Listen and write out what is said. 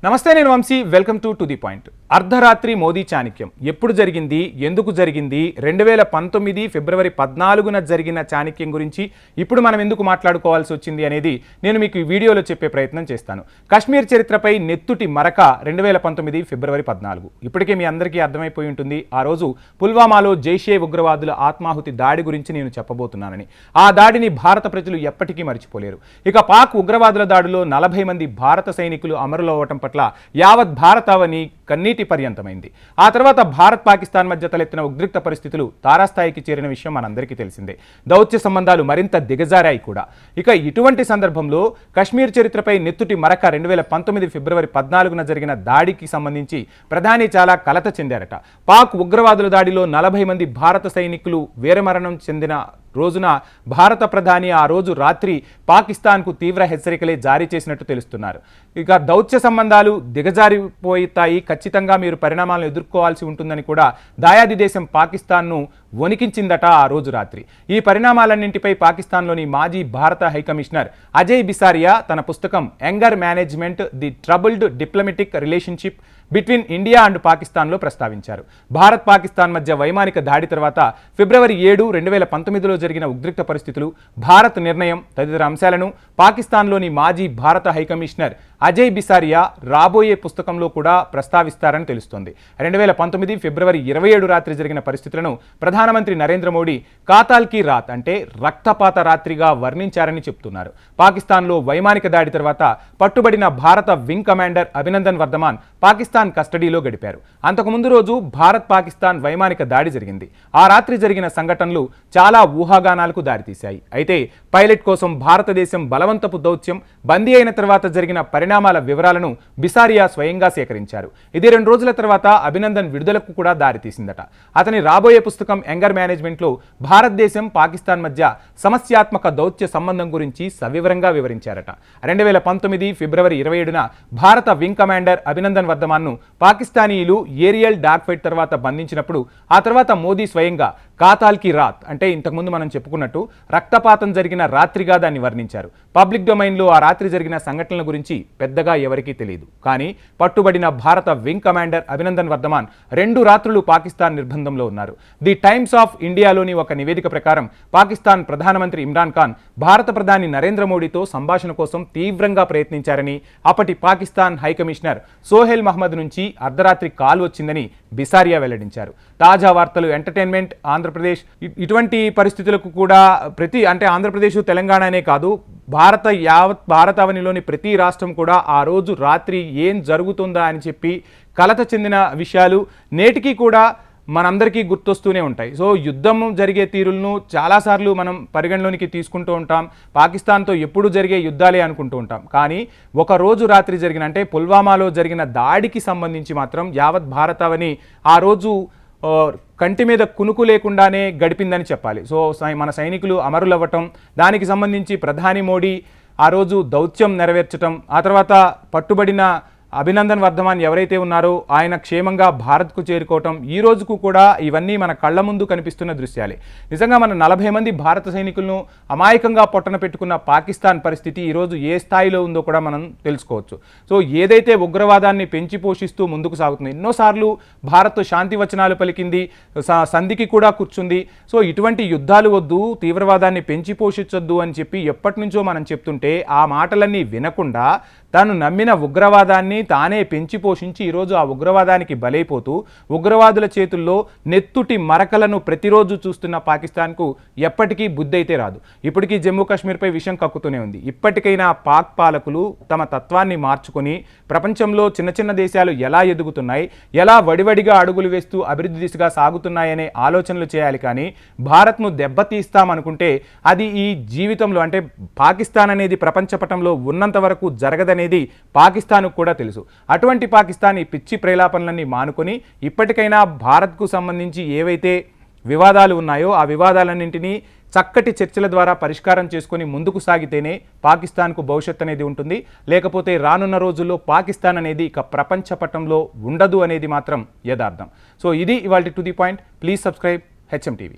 నమస్తే, నేను Vamshi. Welcome to the point. అర్ధరాత్రి మోదీ చాణక్యం ఎప్పుడు జరిగింది, ఎందుకు జరిగింది, 2019 ఫిబ్రవరి 14న జరిగిన చాణక్యం గురించి ఇప్పుడు మనం ఎందుకు మాట్లాడుకోవాల్సి వచ్చింది అనేది నేను మీకు ఈ వీడియోలో చెప్పే ప్రయత్నం చేస్తాను. కాశ్మీర్ చరిత్రపై నెత్తుటి మరక 2019 ఫిబ్రవరి 14. ఇప్పటికే మీ అందరికీ అర్థమైపోయి ఉంటుంది. ఆ రోజు పుల్వామాలో జైషే ఉగ్రవాదుల ఆత్మాహుతి దాడి గురించి నేను చెప్పబోతున్నానని. ఆ దాడిని భారత ప్రజలు ఎప్పటికీ మర్చిపోలేరు. ఇక పాక్ ఉగ్రవాదుల దాడిలో 40 మంది భారత సైనికులు అమరులవ్వటం పట్ల యావత్ భారతావని కన్నీటి పర్యంతమైంది. ఆ తర్వాత భారత్ పాకిస్తాన్ మధ్య తలెత్తిన ఉద్రిక్త పరిస్థితులు తారాస్థాయికి చేరిన విషయం మనందరికీ తెలిసిందే. దౌత్య సంబంధాలు మరింత దిగజారాయి కూడా. ఇక ఇటువంటి సందర్భంలో కశ్మీర్ చరిత్రపై నెత్తుటి మరక 2019 ఫిబ్రవరి 14న జరిగిన దాడికి సంబంధించి ప్రధాని చాలా కలత చెందారట. పాక్ ఉగ్రవాదుల దాడిలో 40 మంది భారత సైనికులు వీరమరణం చెందిన రోజున భారత ప్రధాని ఆ రోజు రాత్రి పాకిస్తాన్కు తీవ్ర హెచ్చరికలే జారీ చేసినట్టు తెలుస్తున్నారు. ఇక దౌత్య సంబంధాలు దిగజారిపోతాయి, ఖచ్చితంగా మీరు పరిణామాలను ఎదుర్కోవాల్సి ఉంటుందని కూడా దాయాది దేశం పాకిస్తాన్ను వణికించిందట ఆ రోజు రాత్రి. ఈ పరిణామాలన్నింటిపై పాకిస్తాన్లోని మాజీ భారత హైకమిషనర్ అజయ్ బిసారియా తన పుస్తకం younger management the troubled diplomatic relationship between India and పాకిస్తాన్లో ప్రస్తావించారు. భారత్ పాకిస్తాన్ మధ్య వైమానిక దాడి తర్వాత ఫిబ్రవరి 7, 2019లో జరిగిన ఉద్రిక్త పరిస్థితులు, భారత్ నిర్ణయం తదితర అంశాలను పాకిస్తాన్లోని మాజీ భారత హైకమిషనర్ అజయ్ బిసారియా రాబోయే పుస్తకంలో కూడా ప్రస్తావిస్తారని తెలుస్తోంది. 2019 ఫిబ్రవరి 27 రాత్రి జరిగిన పరిస్థితులను ప్రధానమంత్రి నరేంద్ర మోడీ కాతాల్ కీ రాత్ అంటే రక్తపాత రాత్రిగా వర్ణించారని చెప్తున్నారు. పాకిస్తాన్లో వైమానిక దాడి తర్వాత పట్టుబడిన భారత వింగ్ కమాండర్ అభినందన్ వర్ధమాన్ పాకిస్తాన్ కస్టడీలో గడిపారు. అంతకుముందు రోజు భారత్ పాకిస్తాన్ వైమానిక దాడి జరిగింది. ఆ రాత్రి జరిగిన సంఘటనలు చాలా ఊహాగానాలకు దారితీశాయి. అయితే పైలట్ కోసం భారతదేశం బలవంతపు దౌత్యం, బందీ అయిన తర్వాత జరిగిన పరిణామాల వివరాలను బిసారియా స్వయంగా సేకరించారు. ఇది 2 రోజుల తర్వాత అభినందన్ విడుదలకు కూడా దారితీసిందట. అతని రాబోయే పుస్తకం యంగర్ మేనేజ్మెంట్లో భారతదేశం పాకిస్తాన్ మధ్య సమస్యాత్మక దౌత్య సంబంధం గురించి సవివరంగా వివరించారట. 2019 ఫిబ్రవరి 27న భారత వింగ్ కమాండర్ అభినందన్ వర్ధమాన్ను పాకిస్తానీయులు ఏరియల్ డాగ్ ఫైట్ తర్వాత బంధించినప్పుడు ఆ తర్వాత మోదీ స్వయంగా కాతాల్ కీ రాత్ అంటే ఇంతకుముందు మనం చెప్పుకున్నట్టు రక్తపాతం జరిగిన రాత్రిగా దాన్ని వర్ణించారు. పబ్లిక్ డొమైన్లో ఆ రాత్రి జరిగిన సంఘటనల గురించి పెద్దగా ఎవరికీ తెలియదు. కానీ పట్టుబడిన భారత వింగ్ కమాండర్ అభినందన్ వర్ధమాన్ 2 రాత్రులు పాకిస్తాన్ నిర్బంధంలో ఉన్నారు. ది టైమ్స్ ఆఫ్ ఇండియాలోని ఒక నివేదిక ప్రకారం పాకిస్తాన్ ప్రధానమంత్రి ఇమ్రాన్ ఖాన్ భారత ప్రధాని నరేంద్ర మోడీతో సంభాషణ కోసం తీవ్రంగా ప్రయత్నించారని, అప్పటి పాకిస్తాన్ హైకమిషనర్ సోహెల్ మహ్మద్ నుంచి అర్ధరాత్రి కాల్ వచ్చిందని బిసారియా వెల్లడించారు. తాజా వార్తలు, ఎంటర్టైన్మెంట్, ఆంధ్రప్రదేశ్ ఇటువంటి పరిస్థితులకు కూడా అంటే ఆంధ్రప్రదేశ్ తెలంగాణనే కాదు, యావత్ భారతావనిలోని ప్రతి రాష్ట్రం కూడా ఆ రోజు రాత్రి ఏం జరుగుతుందా అని చెప్పి కలత చెందిన విషయాలు నేటికి కూడా మనందరికీ గుర్తొస్తూనే ఉంటాయి. సో యుద్ధం జరిగే తీరులను చాలాసార్లు మనం పరిగణలోనికి తీసుకుంటూ ఉంటాం. పాకిస్తాన్తో ఎప్పుడు జరిగే యుద్ధాలే అనుకుంటూ ఉంటాం. కానీ ఒక రోజు రాత్రి జరిగిన అంటే పుల్వామాలో జరిగిన దాడికి సంబంధించి మాత్రం యావత్ భారతావని ఆ రోజు కంటి మీద కునుకు లేకుండానే గడిపిందని చెప్పాలి. సో మన సైనికులు అమరులవ్వటం, దానికి సంబంధించి ప్రధాని మోడీ ఆ రోజు దౌత్యం నెరవేర్చడం, ఆ తర్వాత పట్టుబడిన అభినందన్ వర్ధమాన్ ఎవరైతే ఉన్నారో ఆయన క్షేమంగా భారత్కు చేరుకోవటం, ఈ రోజుకు కూడా ఇవన్నీ మన కళ్ళ ముందు కనిపిస్తున్న దృశ్యాలే. నిజంగా మన 40 మంది భారత సైనికులను అమాయకంగా పొట్టన పెట్టుకున్న పాకిస్తాన్ పరిస్థితి ఈరోజు ఏ స్థాయిలో ఉందో కూడా మనం తెలుసుకోవచ్చు. సో ఏదైతే ఉగ్రవాదాన్ని పెంచి పోషిస్తూ ముందుకు సాగుతుంది, ఎన్నోసార్లు భారత్ శాంతి వచనాలు పలికింది, సంధికి కూడా కూర్చుంది. సో ఇటువంటి యుద్ధాలు వద్దు, తీవ్రవాదాన్ని పెంచి పోషించొద్దు అని చెప్పి ఎప్పటి నుంచో మనం చెప్తుంటే ఆ మాటలన్నీ వినకుండా తాను నమ్మిన ఉగ్రవాదాన్ని తానే పెంచి పోషించి ఈరోజు ఆ ఉగ్రవాదానికి బలైపోతూ ఉగ్రవాదుల చేతుల్లో నెత్తుటి మరకలను ప్రతిరోజు చూస్తున్న పాకిస్తాన్కు ఎప్పటికీ బుద్ధి అయితే రాదు. ఇప్పటికీ జమ్మూ కాశ్మీర్పై విషయం కక్కుతూనే ఉంది. ఇప్పటికైనా పాక్ పాలకులు తమ తత్వాన్ని మార్చుకొని ప్రపంచంలో చిన్న చిన్న దేశాలు ఎలా ఎదుగుతున్నాయి, ఎలా వడివడిగా అడుగులు వేస్తూ అభివృద్ధి దిశగా సాగుతున్నాయనే ఆలోచనలు చేయాలి. కానీ భారత్ను దెబ్బతీస్తామనుకుంటే అది ఈ జీవితంలో అంటే పాకిస్తాన్ అనేది ప్రపంచ పటంలో ఉన్నంత వరకు జరగదని పాకిస్తాన్కు కూడా తెలుసు. అటువంటి పాకిస్తాన్ ఈ పిచ్చి ప్రేలాపనలన్నీ మానుకొని ఇప్పటికైనా భారత్కు సంబంధించి ఏవైతే వివాదాలు ఉన్నాయో ఆ వివాదాలన్నింటినీ చక్కటి చర్చల ద్వారా పరిష్కారం చేసుకొని ముందుకు సాగితేనే పాకిస్తాన్కు భవిష్యత్ అనేది ఉంటుంది. లేకపోతే రానున్న రోజుల్లో పాకిస్తాన్ అనేది ఇక ప్రపంచ పటంలో ఉండదు అనేది మాత్రం యథార్థం. సో ఇది ఇవాల్టి to the point. Please subscribe HM TV.